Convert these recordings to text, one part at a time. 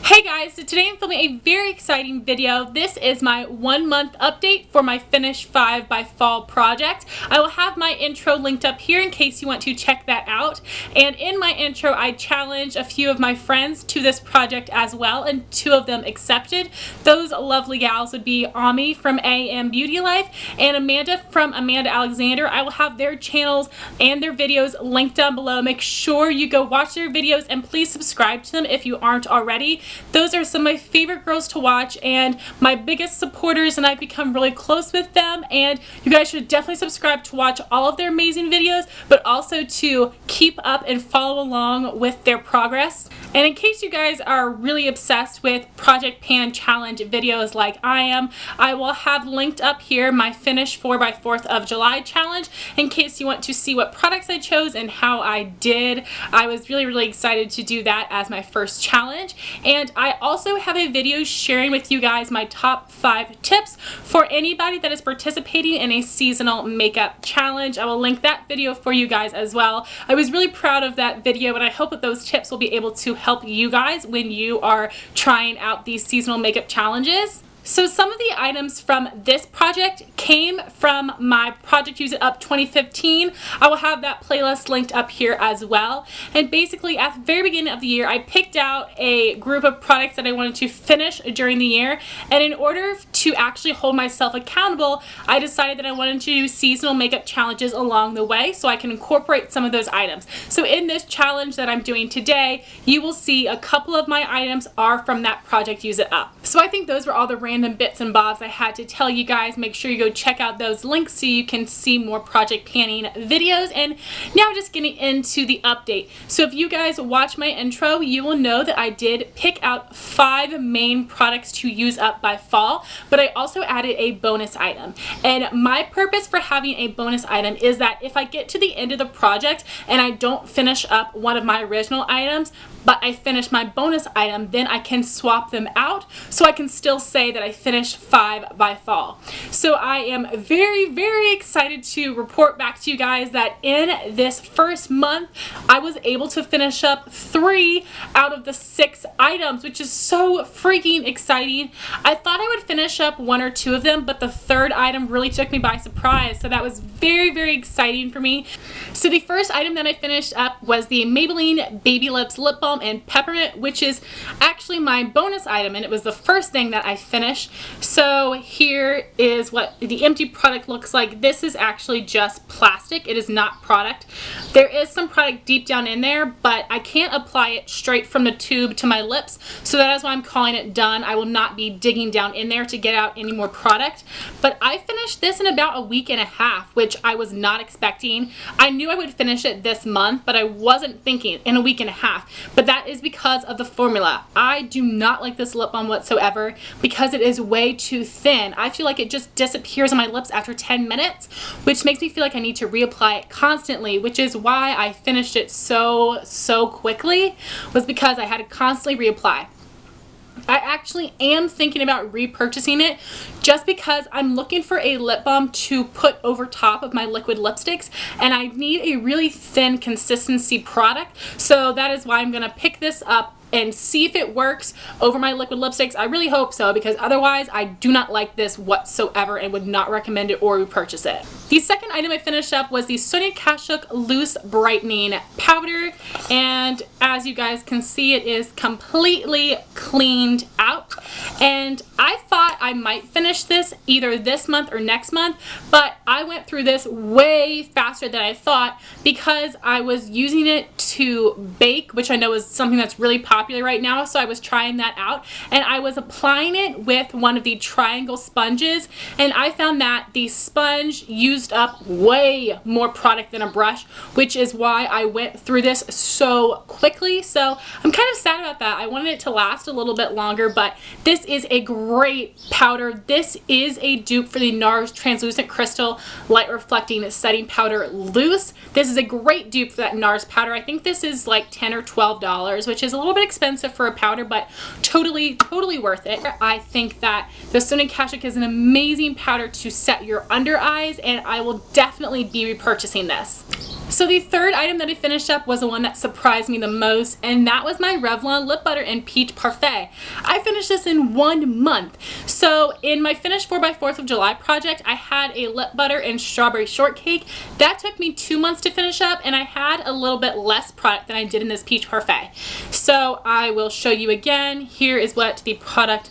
Hey guys, so today I'm filming a very exciting video. This is my 1 month update for my Finish 5 by Fall project. I will have my intro linked up here in case you want to check that out. And in my intro, I challenged a few of my friends to this project as well, and 2 of them accepted. Those lovely gals would be Ami from AM Beauty Life and Amanda from Amanda Alexander. I will have their channels and their videos linked down below. Make sure you go watch their videos and please subscribe to them if you aren't already. Those are some of my favorite girls to watch and my biggest supporters, and I've become really close with them, and you guys should definitely subscribe to watch all of their amazing videos, but also to keep up and follow along with their progress. And in case you guys are really obsessed with Project Pan Challenge videos like I am, I will have linked up here my Finish 4 by 4th of July challenge in case you want to see what products I chose and how I did. I was really excited to do that as my first challenge. And I also have a video sharing with you guys my top 5 tips for anybody that is participating in a seasonal makeup challenge. I will link that video for you guys as well. I was really proud of that video, and I hope that those tips will be able to help you guys when you are trying out these seasonal makeup challenges. So some of the items from this project came from my Project Use It Up 2015. I will have that playlist linked up here as well. And basically at the very beginning of the year, I picked out a group of products that I wanted to finish during the year. And in order to actually hold myself accountable, I decided that I wanted to do seasonal makeup challenges along the way so I can incorporate some of those items. So in this challenge that I'm doing today, you will see a couple of my items are from that Project Use It Up. So I think those were all the random bits and bobs I had to tell you guys. Make sure you go check out those links so you can see more project panning videos. And now just getting into the update. So if you guys watch my intro, you will know that I did pick out 5 main products to use up by fall, but I also added a bonus item. And my purpose for having a bonus item is that if I get to the end of the project and I don't finish up one of my original items, but I finish my bonus item, then I can swap them out so I can still say that I finished 5 by fall. So I am very excited to report back to you guys that in this first month I was able to finish up 3 out of the 6 items, which is so freaking exciting. I thought I would finish up 1 or 2 of them, but the 3rd item really took me by surprise, so that was very exciting for me. So the first item that I finished up was the Maybelline Baby Lips Lip Balm and Peppermint, which is actually my bonus item, and it was the first thing that I finished. So here is what the empty product looks like. This is actually just plastic. It is not product. There is some product deep down in there, but I can't apply it straight from the tube to my lips, so that is why I'm calling it done. I will not be digging down in there to get out any more product. But I finished this in about a week and a half, which I was not expecting. I knew I would finish it this month, but I wasn't thinking in a week and a half. But that is because of the formula. I do not like this lip balm whatsoever because it is way too thin. I feel like it just disappears on my lips after 10 minutes, which makes me feel like I need to reapply it constantly, which is why I finished it so quickly, was because I had to constantly reapply. I actually am thinking about repurchasing it just because I'm looking for a lip balm to put over top of my liquid lipsticks, and I need a really thin consistency product, so that is why I'm going to pick this up and see if it works over my liquid lipsticks. I really hope so, because otherwise I do not like this whatsoever and would not recommend it or repurchase it. The second item I finished up was the Sonia Kashuk Loose Brightening Powder, and as you guys can see, it is completely cleaned out. And I thought I might finish this either this month or next month, but I went through this way faster than I thought because I was using it to bake, which I know is something that's really popular right now, so I was trying that out, and I was applying it with one of the triangle sponges, and I found that the sponge used up way more product than a brush, which is why I went through this so quickly. So I'm kind of sad about that. I wanted it to last a little bit longer, but this is a great powder. This is a dupe for the NARS Translucent Crystal Light Reflecting Setting Powder Loose. This is a great dupe for that NARS powder. I think this is like $10 or $12, which is a little bit expensive for a powder, but totally worth it. I think that the Sonia Kashuk is an amazing powder to set your under eyes, and I will definitely be repurchasing this. So the third item that I finished up was the one that surprised me the most, and that was my Revlon Lip Butter in Peach Parfait. I finished this in 1 month. So in my finished 4x4th of July project, I had a lip butter in Strawberry Shortcake. That took me 2 months to finish up, and I had a little bit less product than I did in this Peach Parfait. So I will show you again. Here is what the product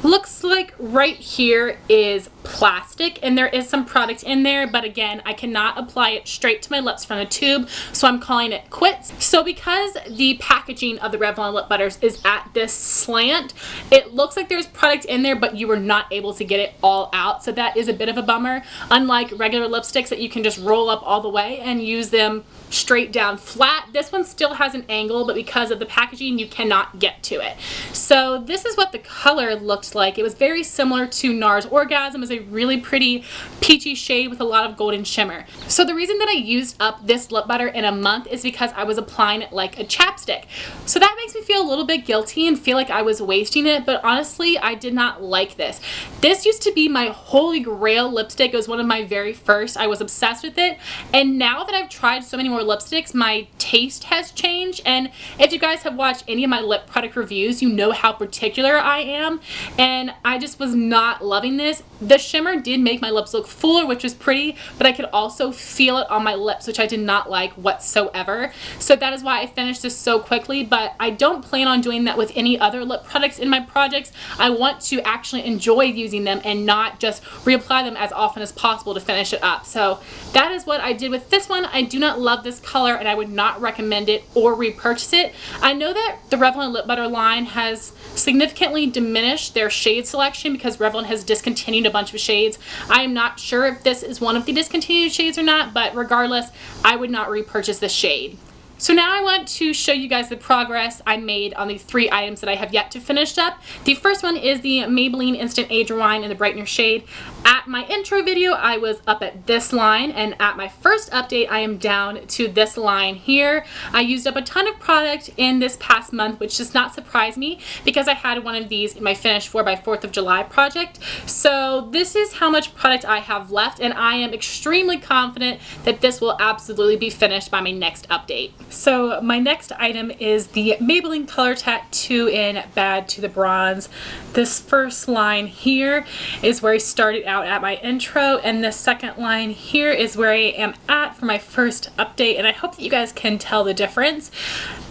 looks like. Right here is plastic, and there is some product in there, but again, I cannot apply it straight to my lips from a tube, so I'm calling it quits. So because the packaging of the Revlon lip butters is at this slant, it looks like there's product in there, but you were not able to get it all out, so that is a bit of a bummer. Unlike regular lipsticks that you can just roll up all the way and use them straight down flat, this one still has an angle, but because of the packaging, you cannot get to it. So this is what the color looked like. It was very similar to NARS Orgasm. It's a really pretty peachy shade with a lot of golden shimmer. So the reason that I used up this lip butter in a month is because I was applying it like a chapstick. So that makes me feel a little bit guilty and feel like I was wasting it, but honestly, I did not like this. This used to be my holy grail lipstick. It was one of my very first. I was obsessed with it, and now that I've tried so many more lipsticks, my taste has changed. And if you guys have watched any of my lip product reviews, you know how particular I am, and I just was not loving this. The shimmer did make my lips look fuller, which was pretty, but I could also feel it on my lips, which I did not like whatsoever. So that is why I finished this so quickly, but I don't plan on doing that with any other lip products in my projects. I want to actually enjoy using them and not just reapply them as often as possible to finish it up. So that is what I did with this one. I do not love this color, and I would not recommend it or repurchase it. I know that the Revlon lip butter line has significantly diminished their shade selection because Revlon has discontinued a bunch of shades. I am not sure if this is one of the discontinued shades or not, but regardless, I would not repurchase this shade. So now I want to show you guys the progress I made on the 3 items that I have yet to finish up. The first one is the Maybelline Instant Age Rewind in the Brightener shade. At my intro video, I was up at this line, and at my first update, I am down to this line here. I used up a ton of product in this past month, which does not surprise me because I had one of these in my finished 4x4th of July project. So this is how much product I have left, and I am extremely confident that this will absolutely be finished by my next update. So my next item is the Maybelline Color Tattoo in Bad to the Bronze. This first line here is where I started out at my intro, and the second line here is where I am at for my first update, and I hope that you guys can tell the difference.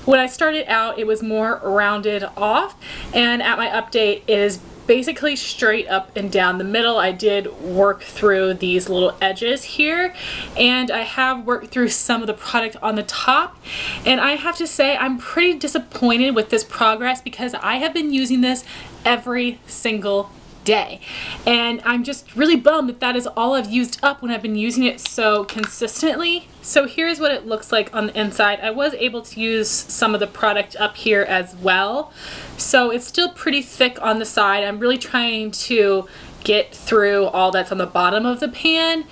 When I started out, it was more rounded off, and at my update, it is basically straight up and down the middle. I did work through these little edges here, and I have worked through some of the product on the top, and I have to say I'm pretty disappointed with this progress because I have been using this every single day, and I'm just really bummed that that is all I've used up when I've been using it so consistently. So here's what it looks like on the inside. I was able to use some of the product up here as well, so it's still pretty thick on the side. I'm really trying to get through all that's on the bottom of the pan,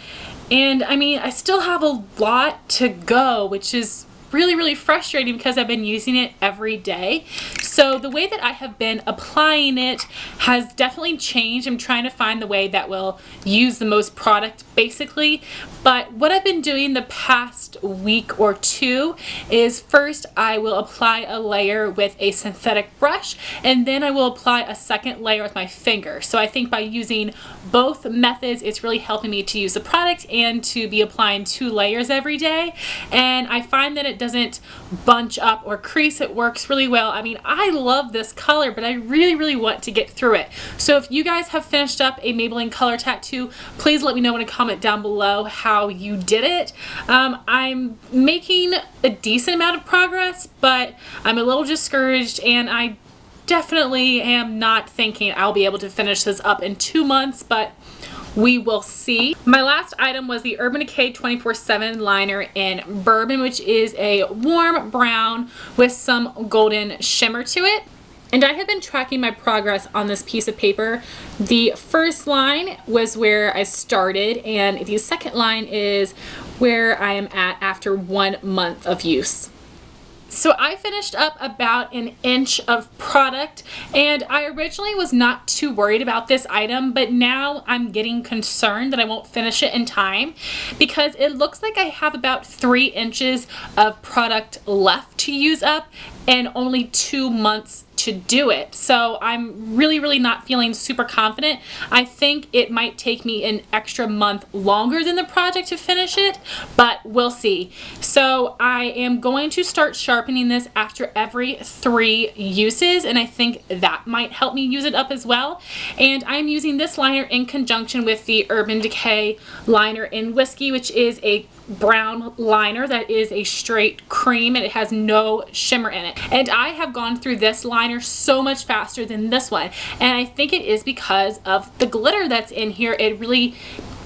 and I mean, I still have a lot to go, which is really frustrating because I've been using it every day. So the way that I have been applying it has definitely changed. I'm trying to find the way that will use the most product basically, but what I've been doing the past week or two is first I will apply a layer with a synthetic brush, and then I will apply a second layer with my finger. So I think by using both methods, it's really helping me to use the product and to be applying 2 layers every day, and I find that it doesn't bunch up or crease. It works really well. I mean, I love this color, but I really want to get through it. So if you guys have finished up a Maybelline Color Tattoo, please let me know in a comment down below how you did it. I'm making a decent amount of progress, but I'm a little discouraged, and I definitely am not thinking I'll be able to finish this up in 2 months, but we will see. My last item was the Urban Decay 24/7 liner in Bourbon, which is a warm brown with some golden shimmer to it. And I have been tracking my progress on this piece of paper. The first line was where I started, and the second line is where I am at after 1 month of use. So I finished up about an inch of product, and I originally was not too worried about this item, but now I'm getting concerned that I won't finish it in time because it looks like I have about 3 inches of product left to use up and only 2 months to do it. So I'm really not feeling super confident. I think it might take me an extra month longer than the project to finish it, but we'll see. So I am going to start sharpening this after every 3 uses, and I think that might help me use it up as well. And I'm using this liner in conjunction with the Urban Decay liner in Whiskey, which is a brown liner that is a straight cream and it has no shimmer in it. And I have gone through this liner so much faster than this one, and I think it is because of the glitter that's in here. It really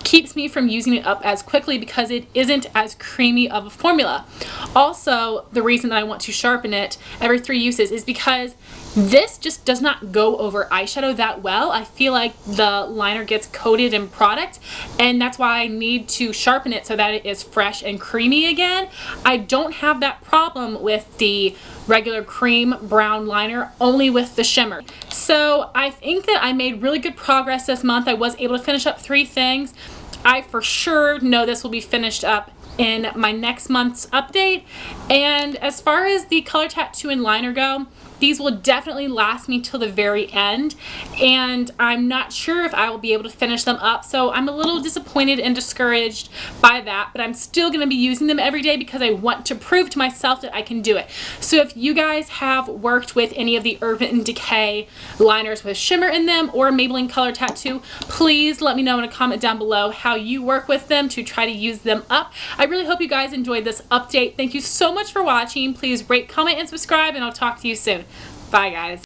keeps me from using it up as quickly because it isn't as creamy of a formula. Also, the reason that I want to sharpen it every 3 uses is because this just does not go over eyeshadow that well. I feel like the liner gets coated in product, and that's why I need to sharpen it so that it is fresh and creamy again. I don't have that problem with the regular cream brown liner, only with the shimmer. So I think that I made really good progress this month. I was able to finish up 3 things. I for sure know this will be finished up in my next month's update. And as far as the color tattoo and liner go, these will definitely last me till the very end, and I'm not sure if I will be able to finish them up, so I'm a little disappointed and discouraged by that, but I'm still going to be using them every day because I want to prove to myself that I can do it. So if you guys have worked with any of the Urban Decay liners with shimmer in them or Maybelline Color Tattoo, please let me know in a comment down below how you work with them to try to use them up. I really hope you guys enjoyed this update. Thank you so much for watching. Please rate, comment, and subscribe, and I'll talk to you soon. Bye, guys.